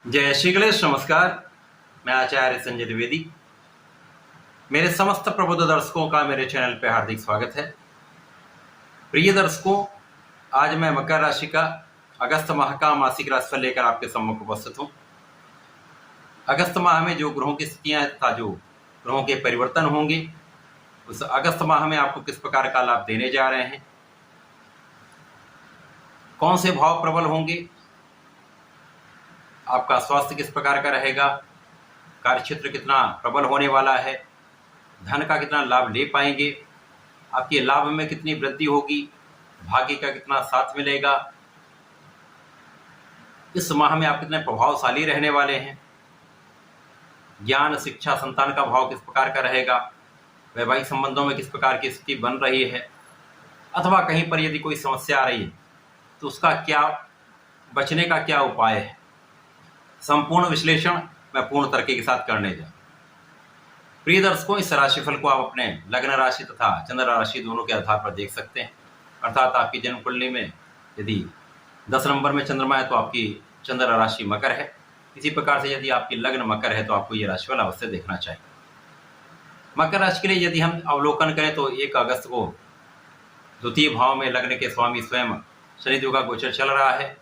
जय श्री गणेश। नमस्कार। मैं आचार्य संजय द्विवेदी। मेरे समस्त प्रबुद्ध दर्शकों का मेरे चैनल पे हार्दिक स्वागत है। प्रिय दर्शकों, आज मैं मकर राशि का अगस्त माह का मासिक राशिफल लेकर आपके सम्मुख उपस्थित हूँ। अगस्त माह में जो ग्रहों की स्थितियां तथा जो ग्रहों के परिवर्तन होंगे, उस अगस्त माह में आपको किस प्रकार का लाभ देने जा रहे हैं, कौन से भाव प्रबल होंगे, आपका स्वास्थ्य किस प्रकार का रहेगा, कार्यक्षेत्र कितना प्रबल होने वाला है, धन का कितना लाभ ले पाएंगे, आपके लाभ में कितनी वृद्धि होगी, भाग्य का कितना साथ मिलेगा, इस माह में आप कितने प्रभावशाली रहने वाले हैं, ज्ञान शिक्षा संतान का भाव किस प्रकार का रहेगा, वैवाहिक संबंधों में किस प्रकार की स्थिति बन रही है, अथवा कहीं पर यदि कोई समस्या आ रही है तो उसका क्या बचने का क्या उपाय है, संपूर्ण विश्लेषण मैं पूर्ण तरीके के साथ करने जा। प्रिय दर्शकों, इस राशिफल को आप अपने लग्न राशि तथा चंद्र राशि दोनों के आधार पर देख सकते हैं। अर्थात आपकी जन्म कुंडली में यदि 10 नंबर में चंद्रमा है तो आपकी चंद्र राशि मकर है। इसी प्रकार से यदि आपकी लग्न मकर है तो आपको ये राशिफल अवश्य देखना चाहिए। मकर राशि के लिए यदि हम अवलोकन करें तो 1 अगस्त को द्वितीय भाव में लग्न के स्वामी स्वयं शनिदेव का गोचर चल रहा है,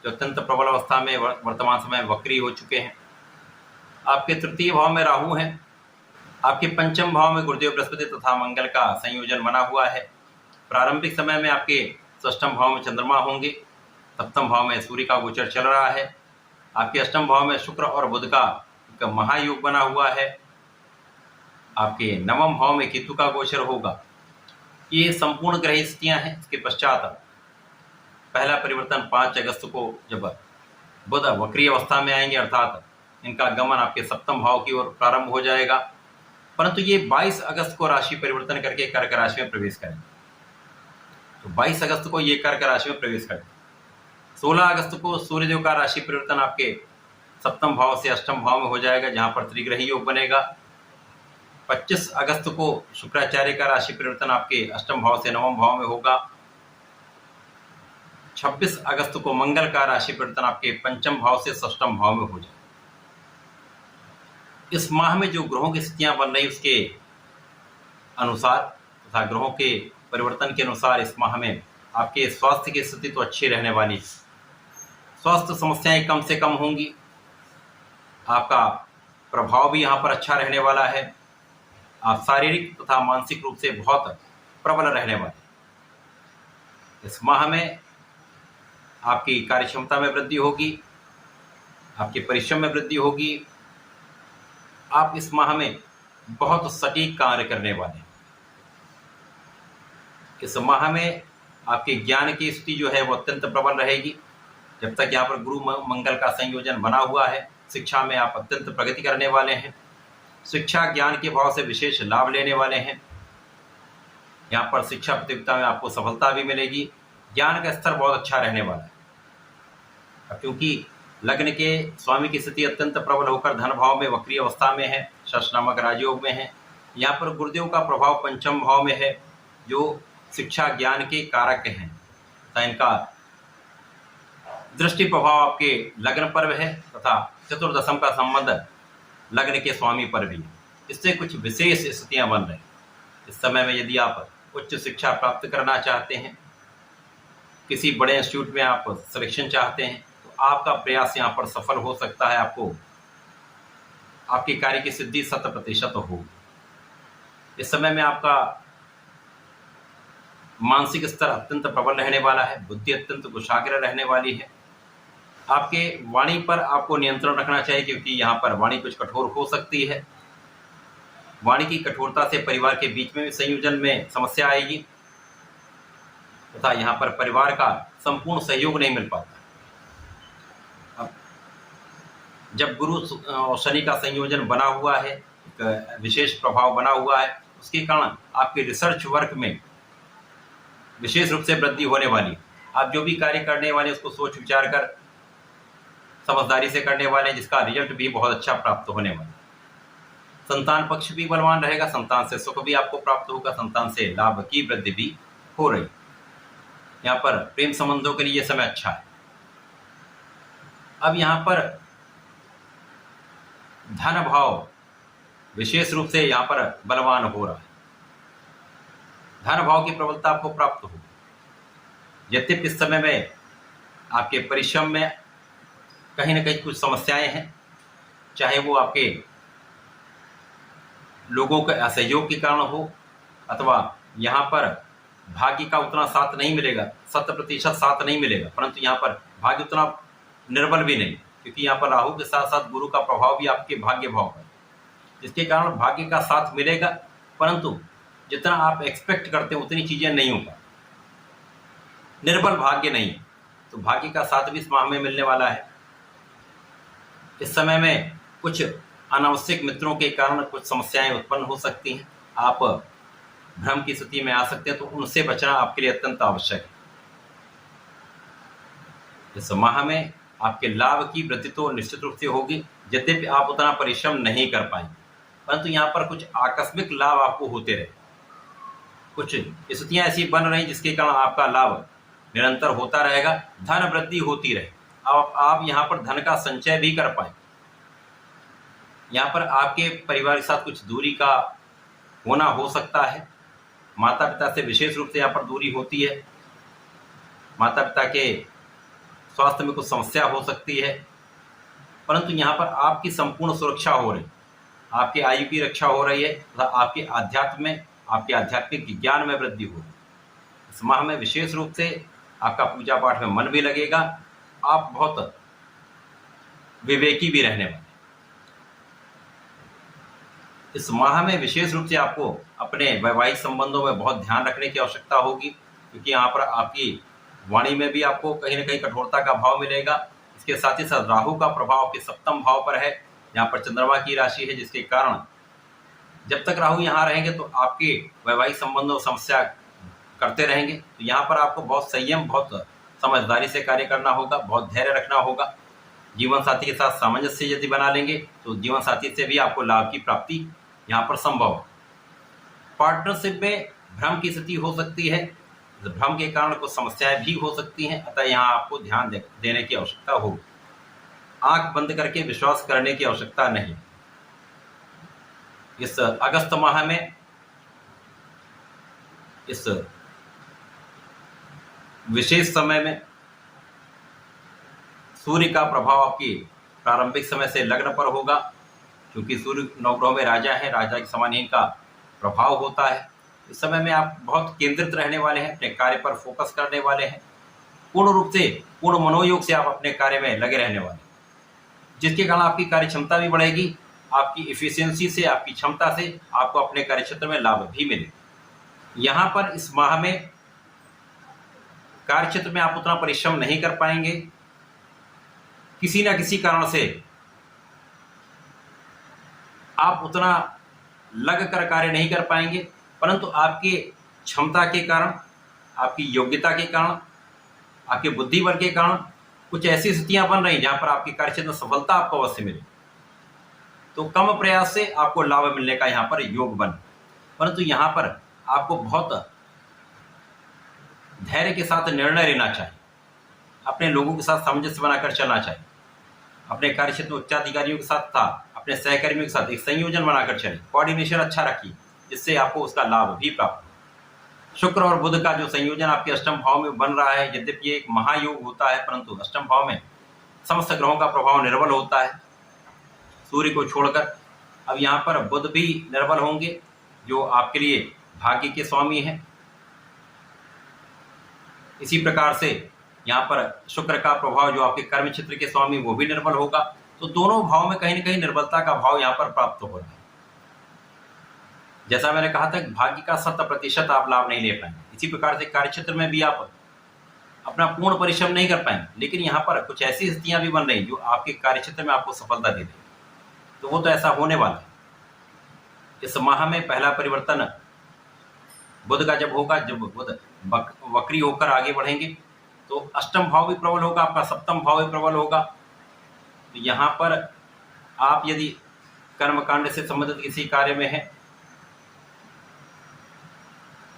जो अत्यंत प्रबल अवस्था में वर्तमान समय वक्री हो चुके हैं। आपके तृतीय भाव में राहु हैं, आपके पंचम भाव में गुरुदेव बृहस्पति तथा मंगल का संयोजन बना हुआ है। प्रारंभिक समय में आपके षष्ठम भाव में चंद्रमा होंगे, सप्तम भाव में सूर्य का गोचर चल रहा है, आपके अष्टम भाव में शुक्र और बुध का एक महायोग बना हुआ है, आपके नवम भाव में केतु का गोचर होगा। ये संपूर्ण ग्रह स्थितियां हैं। इसके पश्चात पहला परिवर्तन 5 अगस्त को जब बुध वक्री अवस्था में आएंगे, अर्थात इनका गमन आपके सप्तम भाव की ओर प्रारंभ हो जाएगा। परंतु ये 22 अगस्त को राशि परिवर्तन करके कर्क राशि में प्रवेश करेंगे। तो 22 अगस्त को ये कर्क राशि में प्रवेश करेंगे। 16 अगस्त को सूर्यदेव का राशि परिवर्तन आपके सप्तम भाव से अष्टम भाव में हो जाएगा, जहां पर त्रिग्रही योग बनेगा। 25 अगस्त को शुक्राचार्य का राशि परिवर्तन आपके अष्टम भाव से नवम भाव में होगा। 26 अगस्त को मंगल का राशि परिवर्तन आपके पंचम भाव से षष्ठम भाव में हो जाएगा। इस माह में जो ग्रहों की स्थितियां बन रही उसके अनुसार तथा ग्रहों के परिवर्तन के अनुसार इस माह में आपके स्वास्थ्य की स्थिति तो अच्छी रहने वाली है। स्वास्थ्य समस्याएं कम से कम होंगी। आपका प्रभाव भी यहाँ पर अच्छा रहने वाला है। आप शारीरिक तथा मानसिक रूप से बहुत प्रबल रहने वाले। इस माह में आपकी कार्यक्षमता में वृद्धि होगी, आपके परिश्रम में वृद्धि होगी। आप इस माह में बहुत सटीक कार्य करने वाले हैं। इस माह में आपके ज्ञान की स्थिति जो है वो अत्यंत प्रबल रहेगी। जब तक यहाँ पर गुरु मंगल का संयोजन बना हुआ है, शिक्षा में आप अत्यंत प्रगति करने वाले हैं। शिक्षा ज्ञान के भाव से विशेष लाभ लेने वाले हैं। यहाँ पर शिक्षा प्रतियोगिता में आपको सफलता भी मिलेगी। ज्ञान का स्तर बहुत अच्छा रहने वाला है। क्योंकि लग्न के स्वामी की स्थिति अत्यंत प्रबल होकर धन भाव में वक्री अवस्था में है, शश नामक राजयोग में है। यहाँ पर गुरुदेव का प्रभाव पंचम भाव में है, जो शिक्षा ज्ञान के कारक हैं तथा इनका दृष्टि प्रभाव आपके लग्न पर है तथा चतुर्दशम का संबंध लग्न के स्वामी पर भी है। इससे कुछ विशेष स्थितियां बन रही। इस समय में यदि आप उच्च शिक्षा प्राप्त करना चाहते हैं, किसी बड़े इंस्टीट्यूट में आप सिलेक्शन चाहते हैं, तो आपका प्रयास यहाँ पर सफल हो सकता है। आपको आपके कार्य की सिद्धि 100% होगी। इस समय में आपका मानसिक स्तर अत्यंत प्रबल रहने वाला है, बुद्धि अत्यंत कुशाग्र रहने वाली है। आपके वाणी पर आपको नियंत्रण रखना चाहिए, क्योंकि यहाँ पर वाणी कुछ कठोर हो सकती है। वाणी की कठोरता से परिवार के बीच में भी संयोजन में समस्या आएगी तथा यहाँ पर परिवार का संपूर्ण सहयोग नहीं मिल पाता। अब जब गुरु और शनि का संयोजन बना हुआ है, एक विशेष प्रभाव बना हुआ है, उसके कारण आपके रिसर्च वर्क में विशेष रूप से वृद्धि होने वाली। आप जो भी कार्य करने वाले उसको सोच विचार कर समझदारी से करने वाले, जिसका रिजल्ट भी बहुत अच्छा प्राप्त होने वाला। संतान पक्ष भी बलवान रहेगा, संतान से सुख भी आपको प्राप्त होगा, संतान से लाभ की वृद्धि भी हो रही। यहाँ पर प्रेम संबंधों के लिए समय अच्छा है। अब यहाँ पर धन भाव विशेष रूप से यहाँ पर बलवान हो रहा है। धन भाव की प्रबलता आपको प्राप्त होगी। यद्यपि इस समय में आपके परिश्रम में कहीं ना कहीं कुछ समस्याएं हैं, चाहे वो आपके लोगों के असहयोग के कारण हो, अथवा यहाँ पर भाग्य का उतना साथ नहीं मिलेगा, 100% साथ नहीं मिलेगा, परंतु यहाँ पर भाग्य उतना निर्बल भी नहीं, क्योंकि यहाँ पर राहु के साथ साथ गुरु का प्रभाव भी आपके भाग्य भाव है, जिसके कारण भाग्य का साथ मिलेगा, परंतु जितना आप एक्सपेक्ट करते हैं उतनी चीजें नहीं हो पाती। निर्बल भाग्य नहीं, तो भाग्य का साथ भी इस माह में मिलने वाला है। इस समय में कुछ अनावश्यक मित्रों के कारण कुछ समस्याएं उत्पन्न हो सकती हैं, आप भ्रम की स्थिति में आ सकते हैं, तो उनसे बचना आपके लिए अत्यंत आवश्यक है। इस माह में आपके लाभ की वृद्धि तो निश्चित रूप से होगी, यद्यपि आप उतना परिश्रम नहीं कर पाएंगे, परंतु यहाँ पर कुछ आकस्मिक लाभ आपको होते रहे। कुछ स्थितियां ऐसी बन रही जिसके कारण आपका लाभ निरंतर होता रहेगा, धन वृद्धि होती रहे, आप यहाँ पर धन का संचय भी कर पाए। यहाँ पर आपके परिवार के साथ कुछ दूरी का होना हो सकता है, माता पिता से विशेष रूप से यहाँ पर दूरी होती है, माता पिता के स्वास्थ्य में कुछ समस्या हो सकती है, परंतु यहाँ पर आपकी संपूर्ण सुरक्षा हो रही, आपके आयु की रक्षा हो रही है तथा आपके आध्यात्म में, आपके आध्यात्मिक ज्ञान में वृद्धि होगी। इस माह में विशेष रूप से आपका पूजा पाठ में मन भी लगेगा, आप बहुत विवेकी भी रहने वाले। इस माह में विशेष रूप से आपको अपने वैवाहिक संबंधों में बहुत ध्यान रखने की आवश्यकता होगी, क्योंकि यहाँ पर आपकी वाणी में भी आपको कहीं ना कहीं कठोरता का भाव मिलेगा। इसके साथ ही साथ राहु का प्रभाव आपके सप्तम भाव पर है, यहाँ पर चंद्रमा की राशि है, जिसके कारण जब तक राहु यहाँ रहेंगे तो आपके वैवाहिक संबंधों समस्या करते रहेंगे। तो यहाँ पर आपको बहुत संयम, बहुत समझदारी से कार्य करना होगा, बहुत धैर्य रखना होगा। जीवन साथी के साथ सामंजस्य यदि बना लेंगे तो जीवन साथी से भी आपको लाभ की प्राप्ति यहाँ पर संभव है। पार्टनरशिप में भ्रम की स्थिति हो सकती है, भ्रम के कारण कुछ समस्याएं भी हो सकती हैं, अतः यहाँ आपको ध्यान देने की आवश्यकता होगी। आंख बंद करके विश्वास करने की आवश्यकता नहीं। इस अगस्त माह में, इस विशेष समय में सूर्य का प्रभाव आपकी प्रारंभिक समय से लग्न पर होगा, क्योंकि सूर्य नवग्रहों में राजा है, राजा के समान इनका प्रभाव होता है। इस समय में आप बहुत केंद्रित रहने वाले हैं, अपने कार्य पर फोकस करने वाले हैं, पूर्ण रूप से, पूर्ण मनोयोग से आप अपने कार्य में लगे रहने वाले हैं, जिसके कारण आपकी कार्य क्षमता भी बढ़ेगी, आपकी इफिशियंसी से, आपकी क्षमता से आपको अपने कार्य क्षेत्र में लाभ भी मिलेगा। यहाँ पर इस माह में कार्य क्षेत्र में आप उतना परिश्रम नहीं कर पाएंगे, किसी न किसी कारण से आप उतना लग कर कार्य नहीं कर पाएंगे, परंतु आपके क्षमता के कारण, आपकी योग्यता के कारण, आपके बुद्धि बल के कारण कुछ ऐसी स्थितियां बन रही जहां पर आपके कार्यक्षेत्र में सफलता आपको अवश्य मिले, तो कम प्रयास से आपको लाभ मिलने का यहाँ पर योग बन। परंतु यहाँ पर आपको बहुत धैर्य के साथ निर्णय लेना चाहिए, अपने लोगों के साथ सामंजस्य बनाकर चलना चाहिए, अपने कार्यक्षेत्र में उच्चाधिकारियों के साथ था, अपने सहकर्मियों के साथ एक संयोजन बनाकर चले, कोऑर्डिनेशन अच्छा रखिए, जिससे आपको उसका लाभ भी प्राप्त हो। शुक्र और बुध का जो संयोजन आपके अष्टम भाव में बन रहा है, यद्यपि ये एक महायोग होता है, परंतु अष्टम भाव में समस्त ग्रहों का प्रभाव निर्बल होता है सूर्य को छोड़कर। अब यहाँ पर बुध भी निर्बल होंगे, जो आपके लिए भाग्य के स्वामी हैं। इसी प्रकार से यहाँ पर शुक्र का प्रभाव जो आपके कर्म क्षेत्र के स्वामी, वो भी निर्बल होगा। तो दोनों भाव में कहीं ना कहीं निर्बलता का भाव यहाँ पर प्राप्त हो रहा है। जैसा मैंने कहा था, भाग्य का 100% आप लाभ नहीं ले पाएंगे। इसी प्रकार से कार्य क्षेत्र में भी आप अपना पूर्ण परिश्रम नहीं कर पाएंगे, लेकिन यहाँ पर कुछ ऐसी स्थितियां भी बन रही जो आपके कार्य क्षेत्र में आपको सफलता दे देगी, तो वो तो ऐसा होने वाला है। इस माह में पहला परिवर्तन बुध का जब होगा, जब बुध वक्री होकर आगे बढ़ेंगे, तो अष्टम भाव भी प्रबल होगा, आपका सप्तम भाव भी प्रबल होगा। तो यहाँ पर आप यदि कर्मकांड से संबंधित किसी कार्य में हैं,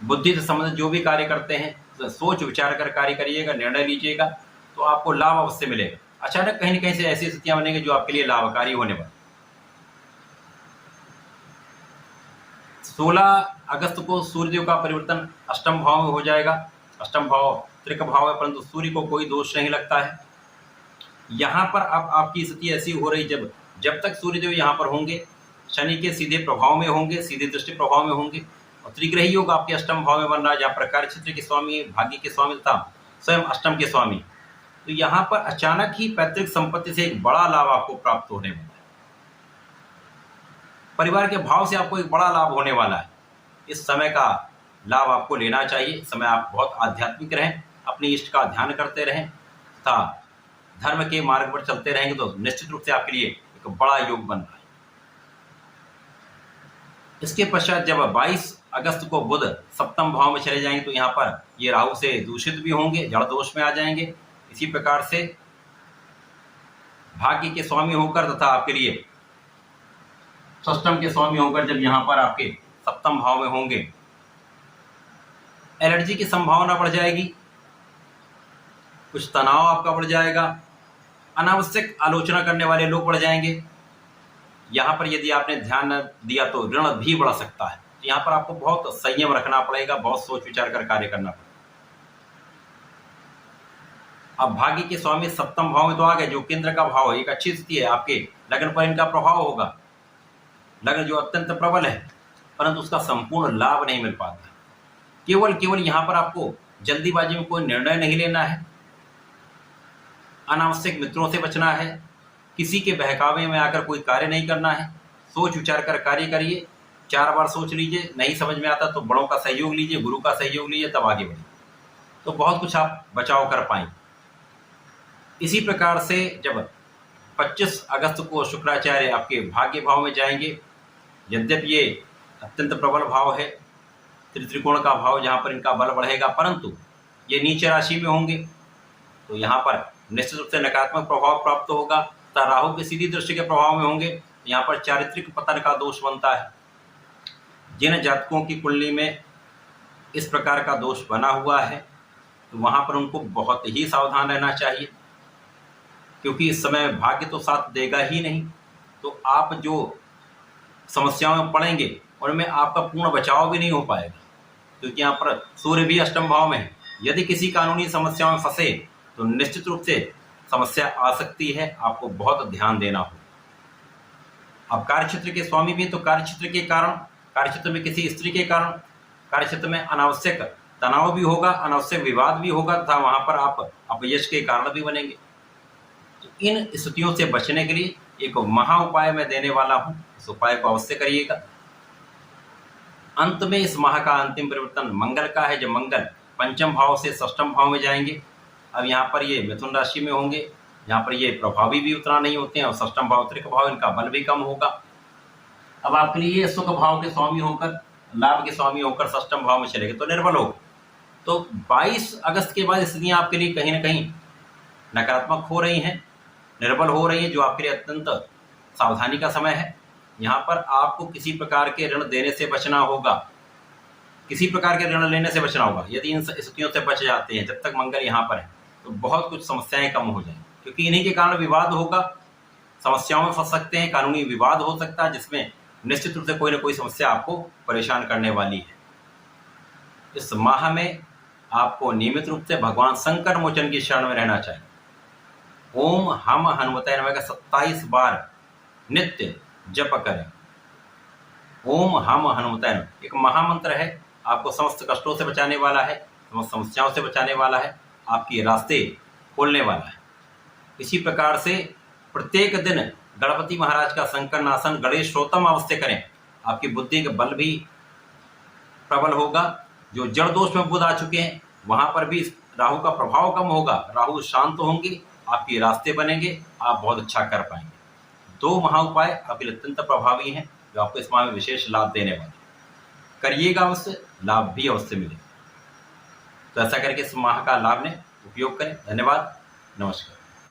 बुद्धि से संबंधित जो भी कार्य करते हैं, तो सोच विचार कर कार्य करिएगा, निर्णय लीजिएगा, तो आपको लाभ अवश्य मिलेगा। अचानक कहीं न कहीं से ऐसी स्थितियां बनेंगी जो आपके लिए लाभकारी होने वाली। 16 अगस्त को सूर्यदेव का परिवर्तन अष्टम भाव में हो जाएगा। अष्टम भाव त्रिक भाव है, परंतु सूर्य को कोई दोष नहीं लगता है। यहाँ पर अब आपकी स्थिति ऐसी हो रही, जब तक सूर्यदेव यहाँ पर होंगे, शनि के सीधे प्रभाव में होंगे, सीधे दृष्टि प्रभाव में होंगे, और त्रिग्रही योग आपके अष्टम भाव में बन रहा है, जहाँ पर कार्य क्षेत्र के स्वामी, भाग्य के स्वामी तथा स्वयं अष्टम के स्वामी। तो यहाँ पर अचानक ही पैतृक संपत्ति से एक बड़ा लाभ आपको प्राप्त होने वाला है। परिवार के भाव से आपको एक बड़ा लाभ होने वाला है। इस समय का लाभ आपको लेना चाहिए। इस समय आप बहुत आध्यात्मिक रहें, अपनी इष्ट का ध्यान करते रहें तथा धर्म के मार्ग पर चलते रहेंगे तो निश्चित रूप से आपके लिए एक बड़ा योग बन रहा है। इसके पश्चात जब 22 अगस्त को बुध सप्तम भाव में चले जाएंगे तो यहाँ पर ये राहु से दूषित भी होंगे, जड़ दोष में आ जाएंगे। इसी प्रकार से भाग्य के स्वामी होकर तथा आपके लिए षष्टम के स्वामी होकर जब यहाँ पर आपके सप्तम भाव में होंगे, एलर्जी की संभावना बढ़ जाएगी, कुछ तनाव आपका बढ़ जाएगा, अनावश्यक आलोचना करने वाले लोग बढ़ जाएंगे। यहाँ पर यदि आपने ध्यान न दिया तो ऋण भी बढ़ सकता है। यहाँ पर आपको बहुत संयम रखना पड़ेगा, बहुत सोच विचार कर कार्य करना पड़ेगा। अब भाग्य के स्वामी सप्तम भाव में तो आ गए, जो केंद्र का भाव है, एक अच्छी स्थिति है। आपके लग्न पर इनका प्रभाव होगा, लग्न जो अत्यंत प्रबल है, परंतु उसका संपूर्ण लाभ नहीं मिल पाता। केवल यहाँ पर आपको जल्दीबाजी में कोई निर्णय नहीं लेना है, अनावश्यक मित्रों से बचना है, किसी के बहकावे में आकर कोई कार्य नहीं करना है। सोच विचार कर कार्य करिए, 4 बार सोच लीजिए, नहीं समझ में आता तो बड़ों का सहयोग लीजिए, गुरु का सहयोग लीजिए, तब आगे बढ़िए, तो बहुत कुछ आप बचाव कर पाएंगे। इसी प्रकार से जब 25 अगस्त को शुक्राचार्य आपके भाग्य भाव में जाएंगे, यद्यपि ये अत्यंत प्रबल भाव है, त्रिकोण का भाव, जहाँ पर इनका बल बढ़ेगा, परंतु ये नीचे राशि में होंगे तो यहाँ पर निश्चित रूप से नकारात्मक प्रभाव प्राप्त होगा। तथा राहु की सीधी दृष्टि के प्रभाव में होंगे, यहाँ पर चारित्रिक पतन का दोष बनता है। जिन जातकों की कुंडली में इस प्रकार का दोष बना हुआ है तो वहाँ पर उनको बहुत ही सावधान रहना चाहिए, क्योंकि इस समय भाग्य तो साथ देगा ही नहीं। तो आप जो समस्याओं में पड़ेंगे उनमें आपका पूर्ण बचाव भी नहीं हो पाएगा, क्योंकि यहाँ पर सूर्य भी अष्टम भाव में है। यदि किसी कानूनी समस्याओं में फंसे तो निश्चित रूप से समस्या आ सकती है, आपको बहुत ध्यान देना होगा। अब कार्यक्षेत्र के स्वामी भी, तो कार्यक्षेत्र के कारण, कार्यक्षेत्र में किसी स्त्री के कारण, कार्यक्षेत्र में अनावश्यक तनाव भी होगा, अनावश्यक विवाद भी होगा तथा वहाँ पर आप अपयश के कारण भी बनेंगे। तो इन स्थितियों से बचने के लिए एक महा उपाय मैं देने वाला हूँ, इस उपाय को अवश्य करिएगा। अंत में इस माह का अंतिम परिवर्तन मंगल का है, जब मंगल पंचम भाव से षष्ठम भाव में जाएंगे। अब यहाँ पर ये मिथुन राशि में होंगे, यहाँ पर ये प्रभावी भी उतना नहीं होते हैं, और षष्ठम भाव त्रिक भाव, इनका बल भी कम होगा। अब आपके लिए सुख भाव के स्वामी होकर, लाभ के स्वामी होकर षष्ठम भाव में चलेंगे तो निर्बल होगा। तो 22 अगस्त के बाद स्थितियाँ आपके लिए कहीं ना कहीं नकारात्मक हो रही हैं, निर्बल हो रही है, जो आपके लिए अत्यंत सावधानी का समय है। यहाँ पर आपको किसी प्रकार के ऋण देने से बचना होगा, किसी प्रकार के ऋण लेने से बचना होगा। यदि इन स्थितियों से बच जाते हैं जब तक मंगल यहाँ पर है तो बहुत कुछ समस्याएं कम हो जाएंगी, क्योंकि इन्हीं के कारण विवाद होगा, समस्याओं में फंस सकते हैं, कानूनी विवाद हो सकता है, जिसमें निश्चित रूप से कोई ना कोई समस्या आपको परेशान करने वाली है। इस माह में आपको नियमित रूप से भगवान संकट मोचन की शरण में रहना चाहिए। ओम हम हनुमते नमः का 27 बार नित्य जप करें। ओम हम हनुमते नमः एक महामंत्र है, आपको समस्त कष्टों से बचाने वाला है, समस्त समस्याओं से बचाने वाला है, आपके रास्ते खोलने वाला है। इसी प्रकार से प्रत्येक दिन गणपति महाराज का संकरनासन गणेश स्तोत्रम अवश्य करें, आपकी बुद्धि का बल भी प्रबल होगा। जो जड़ दोष में बुध आ चुके हैं वहाँ पर भी राहु का प्रभाव कम होगा, राहु शांत होंगे, आपके रास्ते बनेंगे, आप बहुत अच्छा कर पाएंगे। 2 महा उपाय आपके लिए अत्यंत प्रभावी हैं, जो आपको इस माह में विशेष लाभ देने वाले। करिएगा अवश्य, लाभ भी अवश्य मिलेगा। तो ऐसा करके इस माह का लाभ लें, उपयोग करें। धन्यवाद, नमस्कार।